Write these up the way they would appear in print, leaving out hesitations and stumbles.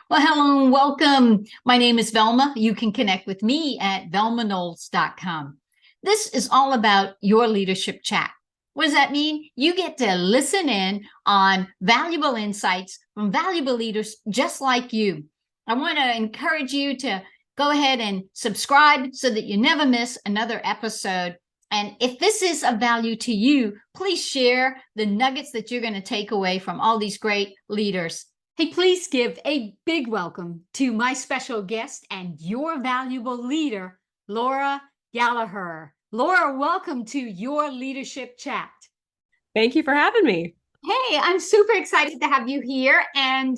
Well, hello and welcome. My name is Velma. You can connect with me at velmanolds.com. This is all about your leadership chat. What does that mean? You get to listen in on valuable insights from valuable leaders just like you. I want to encourage you to go ahead and subscribe so that you never miss another episode. And if this is of value to you, please share the nuggets that you're going to take away from all these great leaders. Hey, please give a big welcome to my special guest and your valuable leader, Laura Gallaher. Laura, welcome to your leadership chat. Thank you for having me. Hey, I'm super excited to have you here, and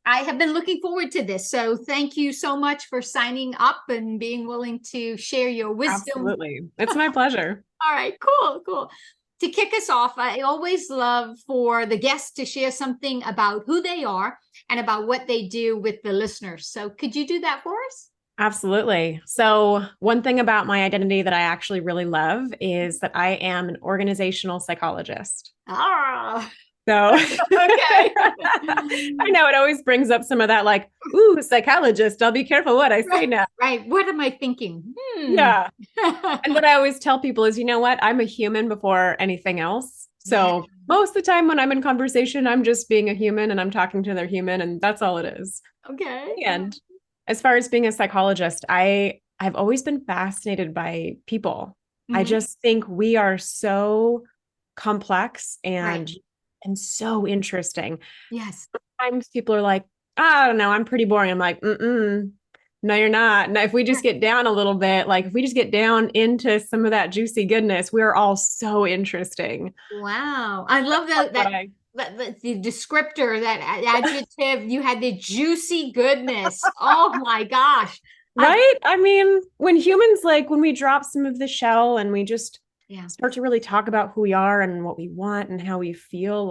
I have been looking forward to this. So thank you so much for signing up and being willing to share your wisdom. Absolutely. It's my pleasure. All right, cool. To kick us off, I always love for the guests to share something about who they are and about what they do with the listeners. So could you do that for us? Absolutely. So, one thing about my identity that I actually really love is that I am an organizational psychologist. Ah, So, okay. I know it always brings up some of that, like, ooh, psychologist, I'll be careful what I say now. Right. What am I thinking? Yeah. And what I always tell people is, you know what? I'm a human before anything else. Yeah. So, most of the time when I'm in conversation, I'm just being a human and I'm talking to another human, and that's all it is. Okay. And as far as being a psychologist, I've always been fascinated by people. I Mhm. just think we are so complex Right. and so interesting. Yes. Sometimes people are like, I don't know, I'm pretty boring. I'm like, no, you're not. Now, if we just get down a little bit, like if we just get down into some of that juicy goodness, we're all so interesting. Wow. I love That's that what I the descriptor, that adjective. You had the juicy goodness. Oh my gosh. I Right? I mean, when humans when we drop some of the shell and we just Yeah. start to really talk about who we are and what we want and how we feel,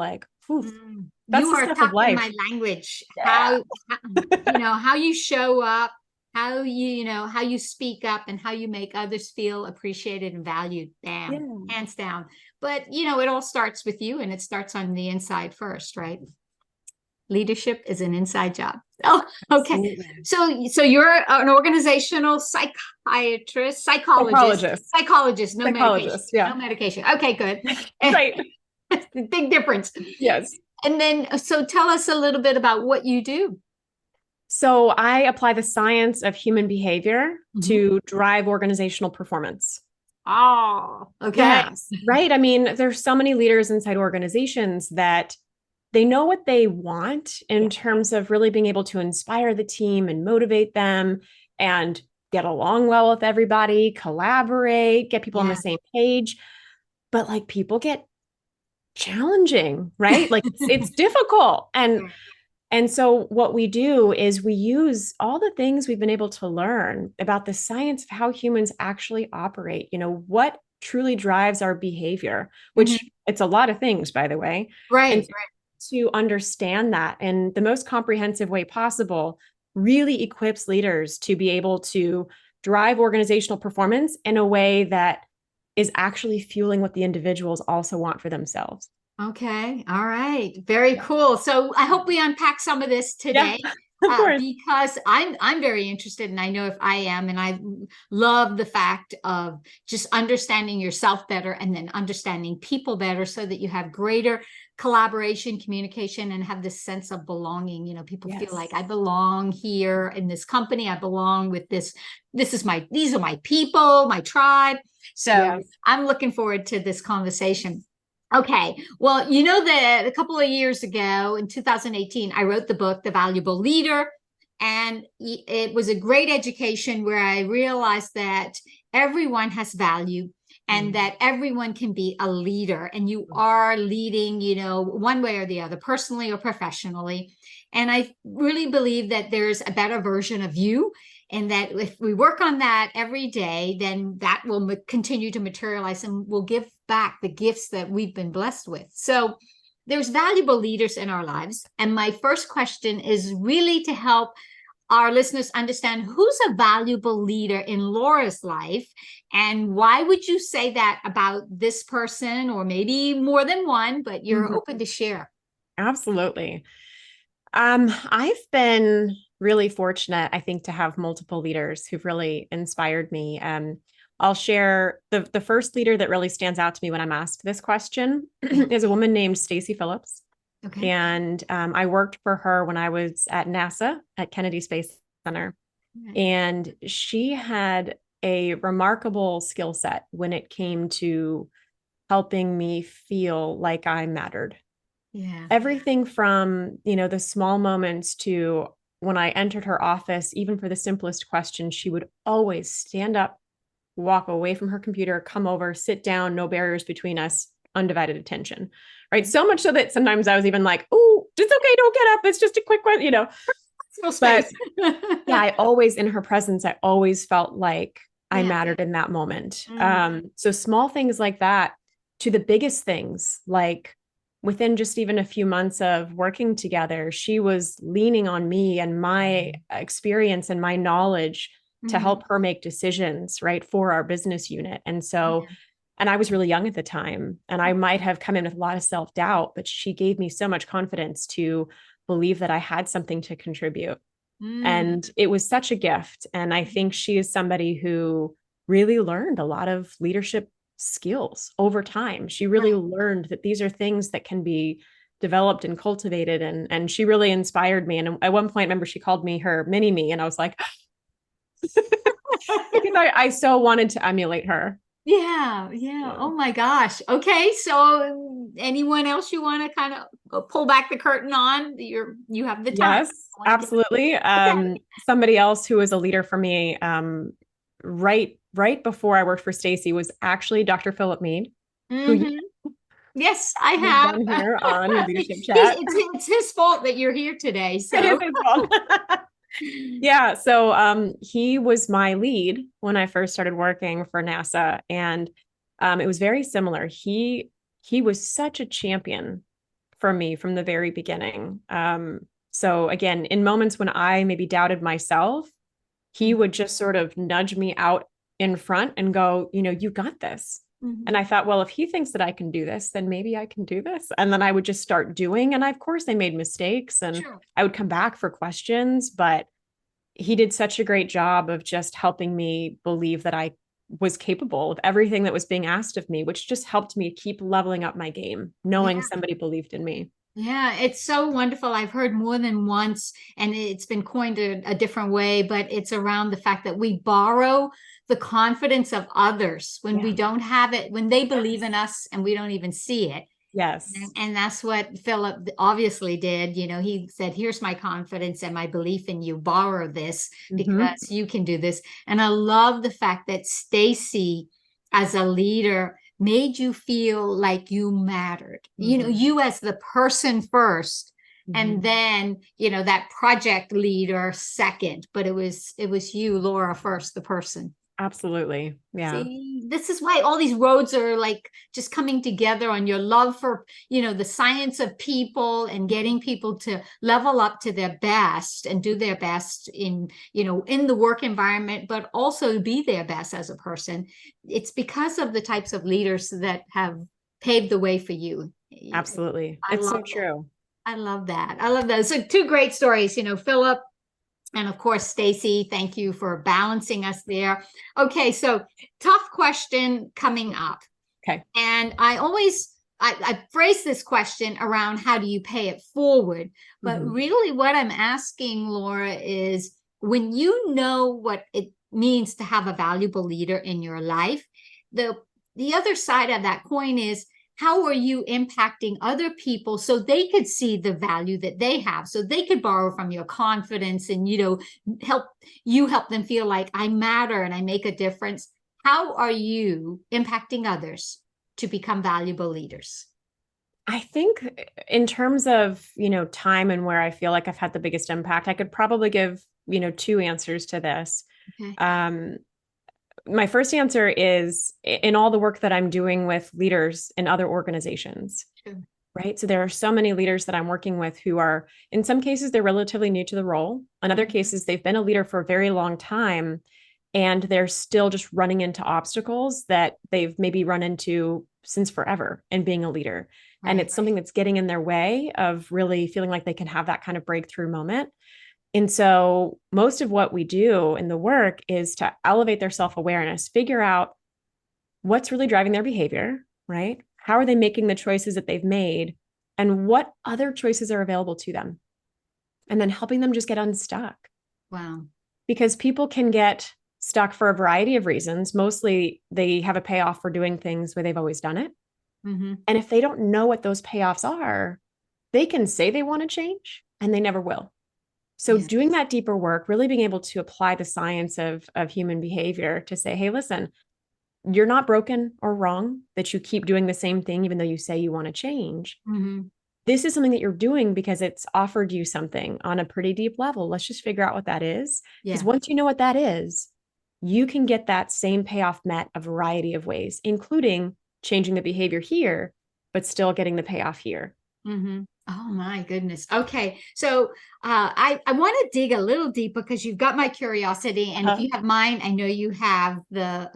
oof, You that's the are stuff of talking life. my language. Yeah. How you show up, how how you speak up, and how you make others feel appreciated and valued. Bam, Yeah. hands down. But it all starts with you, and it starts on the inside first, right? Leadership is an inside job. Oh, okay. Absolutely. So you're an organizational psychiatrist, Psychologist. psychologist, no medication, Psychologist. Yeah. no medication. Okay, good. Right. Big difference. Yes. And then, so tell us a little bit about what you do. So I apply the science of human behavior Mhm. to drive organizational performance. Oh, okay. Yes. Right. I mean, there's so many leaders inside organizations that they know what they want Yeah. in terms of really being able to inspire the team and motivate them and get along well with everybody, collaborate, get people on the Yeah. same page. But people get challenging, right? Like it's difficult. And so what we do is we use all the things we've been able to learn about the science of how humans actually operate, what truly drives our behavior, Mhm. which it's a lot of things, by the way. And Right. to understand that in the most comprehensive way possible really equips leaders to be able to drive organizational performance in a way that is actually fueling what the individuals also want for themselves. Okay. All right. Very Yeah. cool. So I hope we unpack some of this Yeah, today, of course. because I'm very interested, and I know if I am, and I love the fact of just understanding yourself better and then understanding people better, so that you have greater collaboration, communication, and have this sense of belonging. People feel like Yes. I belong here in this company. I belong with this. These are my people, my tribe. So Yes. I'm looking forward to this conversation. Okay. Well, you know that a couple of years ago in 2018, I wrote the book, The Valuable Leader. And it was a great education where I realized that everyone has value and Mm. that everyone can be a leader, and you are leading, one way or the other, personally or professionally. And I really believe that there's a better version of you, and that if we work on that every day, then that will continue to materialize and will give back the gifts that we've been blessed with. So there's valuable leaders in our lives. And my first question is really to help our listeners understand who's a valuable leader in Laura's life, and why would you say that about this person, or maybe more than one, but you're Mhm. open to share. Absolutely. I've been really fortunate, I think, to have multiple leaders who've really inspired me. I'll share the first leader that really stands out to me when I'm asked this question is a woman named Stacy Phillips. Okay. And I worked for her when I was at NASA at Kennedy Space Center. Right. And she had a remarkable skill set when it came to helping me feel like I mattered. Yeah. Everything from, the small moments to when I entered her office, even for the simplest question, she would always stand up, walk away from her computer, come over, sit down, no barriers between us, undivided attention. Right. So much so that sometimes I was even like, oh, it's okay, don't get up. It's just a quick one. Personal But space. yeah, I always, in her presence, I always felt like I Yeah. mattered in that moment. Mm. So small things like that to the biggest things, like within just even a few months of working together, she was leaning on me and my experience and my knowledge to Mm. help her make decisions, right, for our business unit. And so, Yeah. and I was really young at the time, and I might have come in with a lot of self-doubt, but she gave me so much confidence to believe that I had something to contribute. Mm. And it was such a gift. And I think she is somebody who really learned a lot of leadership skills over time. She really Right. learned that these are things that can be developed and cultivated. And she really inspired me. And at one point, I remember she called me her mini me. And I was like, because I so wanted to emulate her. Yeah, yeah. Yeah. Oh my gosh. Okay, so anyone else you want to kind of pull back the curtain on? You have the time. Yes, I want to get absolutely. okay. Somebody else who was a leader for me, right before I worked for Stacy was actually Dr. Philip Mead, who you Hmm. Yes, I have been have. here on your leadership chat. It's his fault that you're here today. It is So his fault. Yeah. So he was my lead when I first started working for NASA. And it was very similar. He was such a champion for me from the very beginning. So again, in moments when I maybe doubted myself, he would just sort of nudge me out in front and go, you got this. And Mhm. I thought, well, if he thinks that I can do this, then maybe I can do this. And then I would just start doing. And of course, I made mistakes and Sure. I would come back for questions, but he did such a great job of just helping me believe that I was capable of everything that was being asked of me, which just helped me keep leveling up my game, knowing Yeah. somebody believed in me. Yeah, it's so wonderful. I've heard more than once, and it's been coined a different way, but it's around the fact that we borrow the confidence of others when we Yeah. don't have it, when they believe in us and we don't even see it. Yes. And that's what Philip obviously did. He said, here's my confidence and my belief in you. Borrow this Hmm. because you can do this. And I love the fact that Stacy, as a leader, made you feel like you mattered. Hmm. You as the person first, and Hmm. then, that project leader second. But it was you, Laura, first, the person. Absolutely. Yeah. See, this is why all these roads are like just coming together on your love for, the science of people and getting people to level up to their best and do their best in the work environment, but also be their best as a person. It's because of the types of leaders that have paved the way for you. Absolutely. I It's so love that. true. I love that. I love that. So two great stories, Philip and of course, Stacy, thank you for balancing us there. Okay, so tough question coming up. Okay. And I phrase this question around how do you pay it forward? But Hmm. really what I'm asking, Laura, is when you know what it means to have a valuable leader in your life, the the other side of that coin is how are you impacting other people so they could see the value that they have, so they could borrow from your confidence and help them feel like I matter and I make a difference. How are you impacting others to become valuable leaders? I think in terms of, time and where I feel like I've had the biggest impact, I could probably give, two answers to this. Okay. Um, my first answer is in all the work that I'm doing with leaders in other organizations, Sure. right? So there are so many leaders that I'm working with who are, in some cases, they're relatively new to the role. In other cases, they've been a leader for a very long time and they're still just running into obstacles that they've maybe run into since forever in being a leader. And Right. it's something that's getting in their way of really feeling like they can have that kind of breakthrough moment. And so most of what we do in the work is to elevate their self-awareness, figure out what's really driving their behavior, right? How are they making the choices that they've made? And what other choices are available to them? And then helping them just get unstuck. Wow. Because people can get stuck for a variety of reasons. Mostly they have a payoff for doing things where they've always done it. Mm-hmm. And if they don't know what those payoffs are, they can say they want to change and they never will. So Yeah. doing that deeper work, really being able to apply the science of human behavior to say, hey, listen, you're not broken or wrong that you keep doing the same thing, even though you say you want to change. Mm-hmm. This is something that you're doing because it's offered you something on a pretty deep level. Let's just figure out what that is. Because Yeah. once you know what that is, you can get that same payoff met a variety of ways, including changing the behavior here, but still getting the payoff here. Mm-hmm. Oh my goodness. Okay. So I want to dig a little deeper because you've got my curiosity. And if you have mine, I know you have the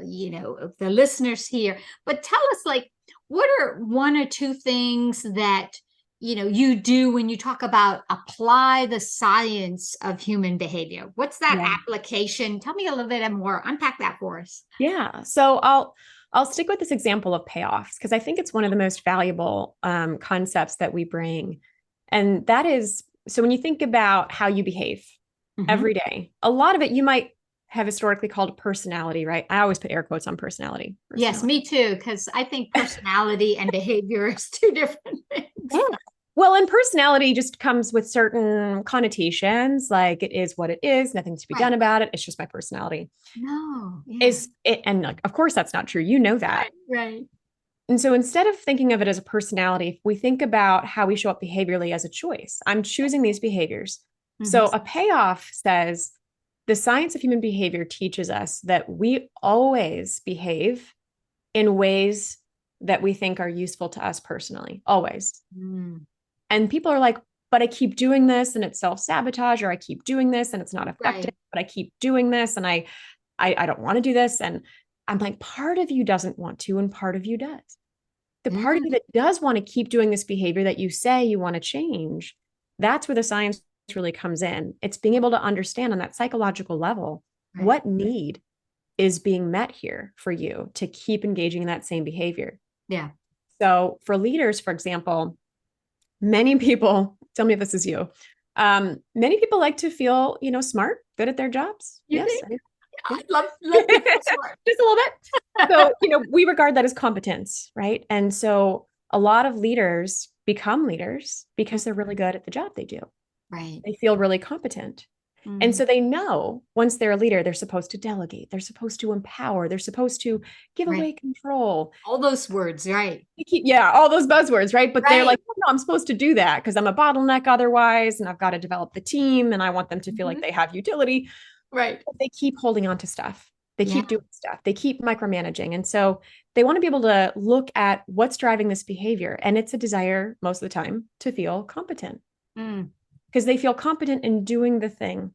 listeners here. But tell us, like, what are one or two things that you do when you talk about apply the science of human behavior? What's that Yeah. application? Tell me a little bit more. Unpack that for us. Yeah. So I'll stick with this example of payoffs because I think it's one of the most valuable concepts that we bring. And that is, so when you think about how you behave every day, a lot of it you might have historically called personality, right? I always put air quotes on personality. Yes, me too, because I think personality and behavior is two different things. Yeah. Well, and personality just comes with certain connotations, like it is what it is, nothing to be done about it. It's just my personality. No, yeah. Is it, and like, of course, that's not true. You know that. Right. And so instead of thinking of it as a personality, if we think about how we show up behaviorally as a choice, I'm choosing these behaviors. So a payoff says the science of human behavior teaches us that we always behave in ways that we think are useful to us personally, always. Mm. And people are like, but I keep doing this and it's self-sabotage, or I keep doing this and it's not effective, Right. but I keep doing this and I don't want to do this. And I'm like, part of you doesn't want to, and part of you does. The part of you that does want to keep doing this behavior that you say you want to change, that's where the science really comes in. It's being able to understand on that psychological level, Right. what need is being met here for you to keep engaging in that same behavior. Yeah. So for leaders, for example, many people, tell me if this is you, many people like to feel, smart, good at their jobs. You Yes. think? I'd love to feel smart. Just a little bit. So, we regard that as competence, right? And so a lot of leaders become leaders because they're really good at the job they do. Right. They feel really competent. And so they know once they're a leader, they're supposed to delegate, they're supposed to empower, they're supposed to give away control. All those words, right? All those buzzwords, right? But they're Right. like, oh, no, I'm supposed to do that because I'm a bottleneck otherwise, and I've got to develop the team, and I want them to feel like they have utility. Right. But they keep holding on to stuff. They keep doing stuff. They keep micromanaging. And so they want to be able to look at what's driving this behavior. And it's a desire most of the time to feel competent because they feel competent in doing the thing.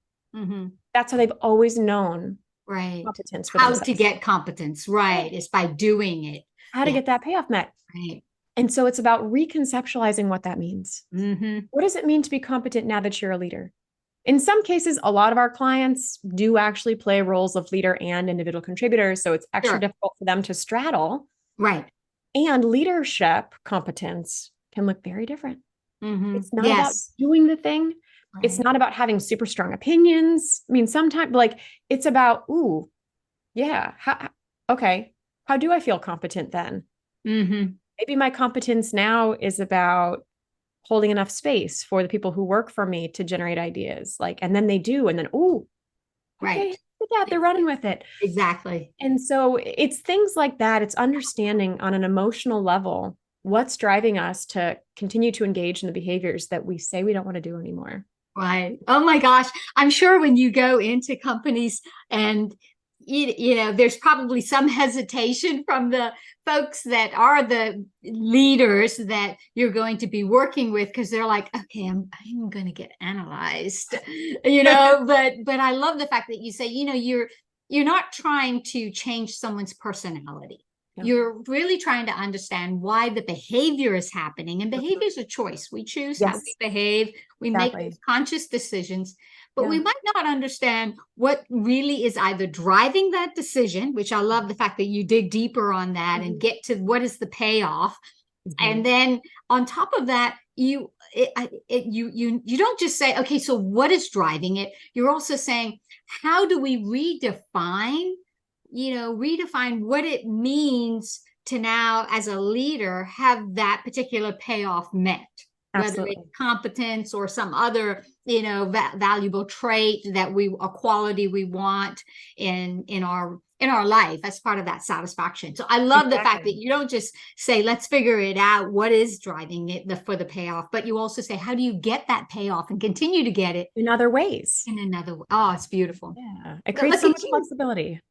That's how they've always known competence for How themselves. to get competence, right? Is by doing it. How to get that payoff met. Right. And so it's about reconceptualizing what that means. What does it mean to be competent now that you're a leader? In some cases, a lot of our clients do actually play roles of leader and individual contributors. So it's extra difficult for them to straddle. Right. And leadership competence can look very different. It's not about doing the thing. Right. It's not about having super strong opinions. I mean, sometimes it's about, okay, how do I feel competent then? Maybe my competence now is about holding enough space for the people who work for me to generate ideas. And then they do, and then, okay, look at that, they're running with it. Exactly. And so it's things like that. It's understanding on an emotional level what's driving us to continue to engage in the behaviors that we say we don't want to do anymore. Right. Oh my gosh. I'm sure when you go into companies and there's probably some hesitation from the folks that are the leaders that you're going to be working with, because they're like, okay, I'm going to get analyzed, but I love the fact that you say, you're not trying to change someone's personality. you're really trying to understand why the behavior is happening. And behavior is a choice. We choose how we behave. We make those conscious decisions, but we might not understand what really is either driving that decision, which I love the fact that you dig deeper on that and get to what is the payoff. And then on top of that, you don't just say, okay, so what is driving it? You're also saying, how do we redefine what it means to now, as a leader, have that particular payoff met, whether it's competence or some other, valuable trait a quality we want in our life as part of that satisfaction. So I love the fact that you don't just say, let's figure it out, what is driving it for the payoff, but you also say, how do you get that payoff and continue to get it in other ways? In another way. Oh, it's beautiful. Yeah, it creates so much flexibility.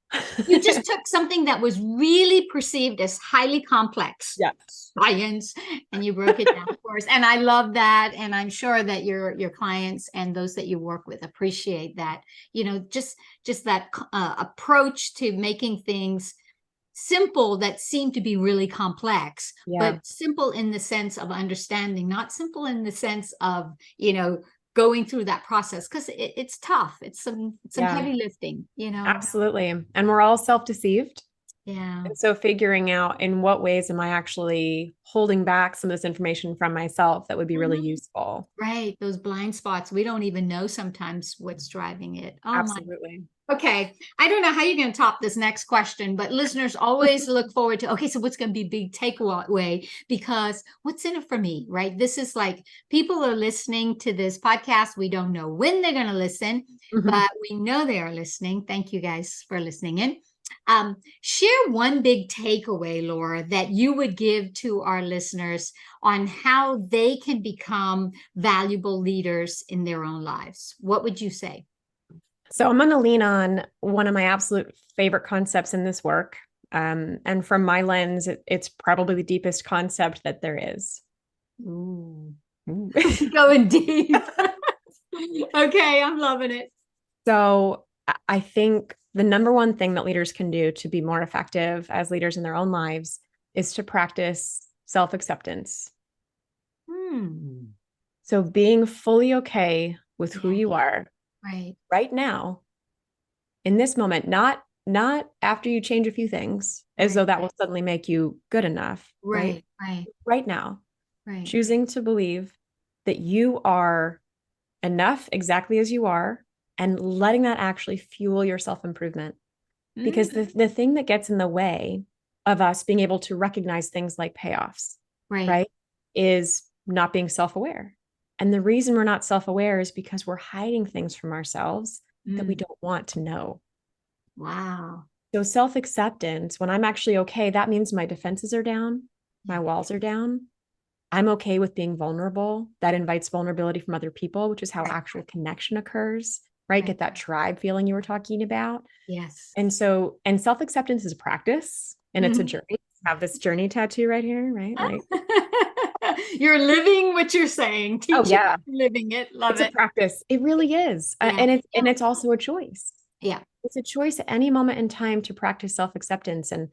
You just took something that was really perceived as highly complex science, and you broke it down for us. And I love that. And I'm sure that your clients and those that you work with appreciate that, just that approach to making things simple that seem to be really complex, but simple in the sense of understanding, not simple in the sense of, going through that process, because it's tough. It's some heavy lifting, Absolutely. And we're all self-deceived. Yeah. And so figuring out in what ways am I actually holding back some of this information from myself that would be really useful. Right. Those blind spots. We don't even know sometimes what's driving it. Oh, absolutely. Okay. I don't know how you're going to top this next question, but listeners always look forward to, okay, so what's going to be big takeaway? Because what's in it for me, right? This is like, people are listening to this podcast. We don't know when they're going to listen, but we know they are listening. Thank you guys for listening in. Share one big takeaway, Laura, that you would give to our listeners on how they can become valuable leaders in their own lives. What would you say? So I'm going to lean on one of my absolute favorite concepts in this work. And from my lens, it's probably the deepest concept that there is. Ooh. Going deep. Okay, I'm loving it. So I think the number one thing that leaders can do to be more effective as leaders in their own lives is to practice self-acceptance. So being fully okay with who you are right now, in this moment, not after you change a few things, as though that will suddenly make you good enough. Right now, choosing to believe that you are enough exactly as you are, and letting that actually fuel your self-improvement. Because the thing that gets in the way of us being able to recognize things like payoffs, right, is not being self-aware. And the reason we're not self-aware is because we're hiding things from ourselves that we don't want to know. Wow. So self-acceptance, when I'm actually okay, that means my defenses are down, my walls are down. I'm okay with being vulnerable. That invites vulnerability from other people, which is how actual connection occurs, right? Get that tribe feeling you were talking about. Yes. And self-acceptance is a practice, and it's a journey. I have this journey tattoo right here, right? Like you're living what you're saying. Living it. Love it. It's a practice. It really is. And it's also a choice. Yeah. It's a choice at any moment in time to practice self-acceptance. And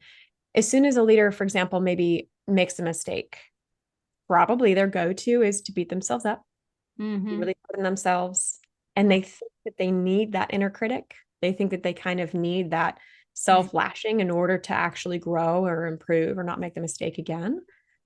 as soon as a leader, for example, maybe makes a mistake, probably their go-to is to beat themselves up, really put in themselves. And they think that they need that inner critic. They think that they kind of need that self-lashing in order to actually grow or improve or not make the mistake again.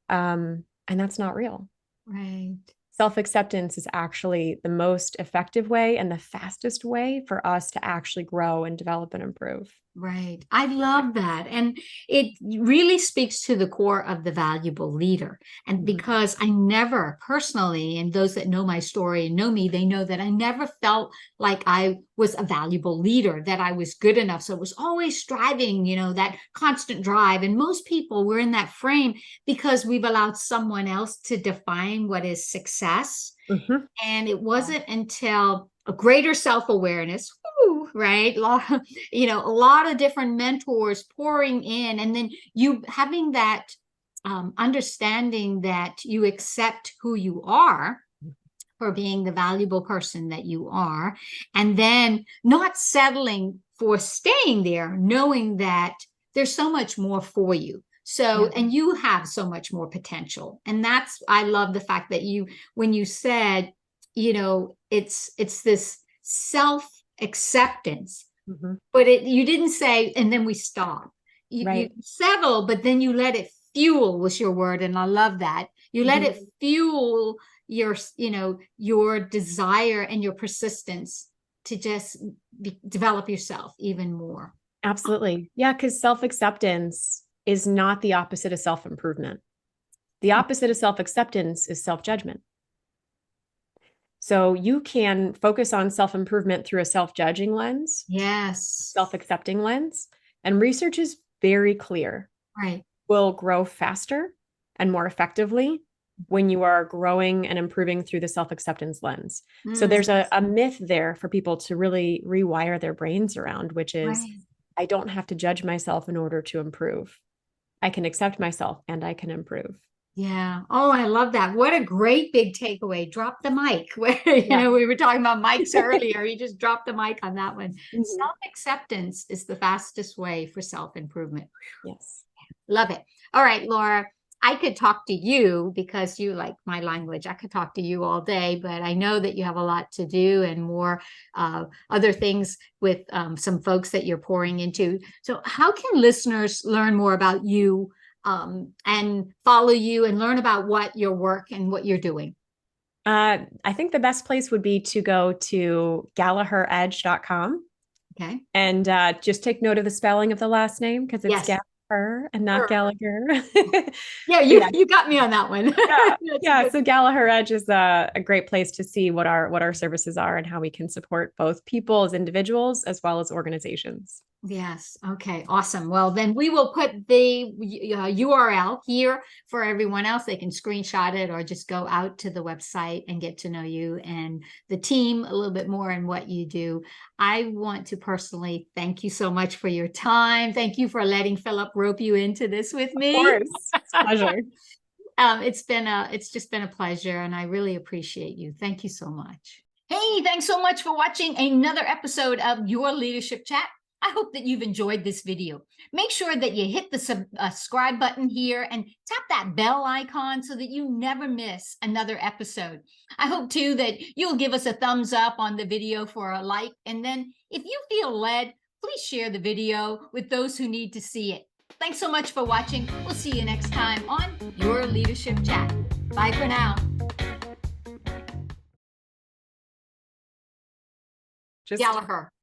And that's not real. Right. Self-acceptance is actually the most effective way and the fastest way for us to actually grow and develop and improve. Right. I love that. And it really speaks to the core of the valuable leader. And because I never personally, and those that know my story and know me, they know that I never felt like I was a valuable leader, that I was good enough. So it was always striving, that constant drive. And most people were in that frame because we've allowed someone else to define what is success. And it wasn't until a greater self-awareness, right? A lot of different mentors pouring in, and then you having that understanding that you accept who you are for being the valuable person that you are, and then not settling for staying there, knowing that there's so much more for you. So, Yeah. and you have so much more potential. And that's, I love the fact that you, when you said, it's this self-acceptance, Mhm. but you didn't say, and then we stop. You Right. settle, but then you let it fuel was your word. And I love that. You let Mhm. it fuel your desire and your persistence to just develop yourself even more. Absolutely. Yeah, because self-acceptance is not the opposite of self-improvement. The opposite of self-acceptance is self-judgment. So you can focus on self-improvement through a self-judging lens, Yes. self-accepting lens, and research is very clear. Right. Will grow faster and more effectively when you are growing and improving through the self-acceptance lens. So Mm, there's a myth there for people to really rewire their brains around, which is right. I don't have to judge myself in order to improve. I can accept myself and I can improve. Yeah. Oh, I love that. What a great big takeaway. Drop the mic. Where, Yeah. we were talking about mics earlier. You just dropped the mic on that one. Mhm. Self-acceptance is the fastest way for self-improvement. Yes. Love it. All right, Laura, I could talk to you because you like my language. I could talk to you all day, but I know that you have a lot to do and more other things with some folks that you're pouring into. So, how can listeners learn more about you and follow you and learn about what your work and what you're doing? I think the best place would be to go to gallaheredge.com Okay. and just take note of the spelling of the last name because it's Yes. Gallaher and not Sure. Gallagher. Yeah, But yeah, you got me on that one. yeah, That's yeah. good. So Gallaher Edge is a great place to see what our services are and how we can support both people as individuals as well as organizations. Yes. Okay. Awesome. Well, then we will put the URL here for everyone else. They can screenshot it or just go out to the website and get to know you and the team a little bit more and what you do. I want to personally thank you so much for your time. Thank you for letting Philip rope you into this with Of me. course, it's a pleasure. It's just been a pleasure, and I really appreciate you. Thank you so much. Hey, thanks so much for watching another episode of Your Leadership Chat. I hope that you've enjoyed this video. Make sure that you hit the subscribe button here and tap that bell icon so that you never miss another episode. I hope too that you'll give us a thumbs up on the video for a like, and then if you feel led, please share the video with those who need to see it. Thanks so much for watching. We'll see you next time on Your Leadership Chat. Bye for now. Just Gallaher.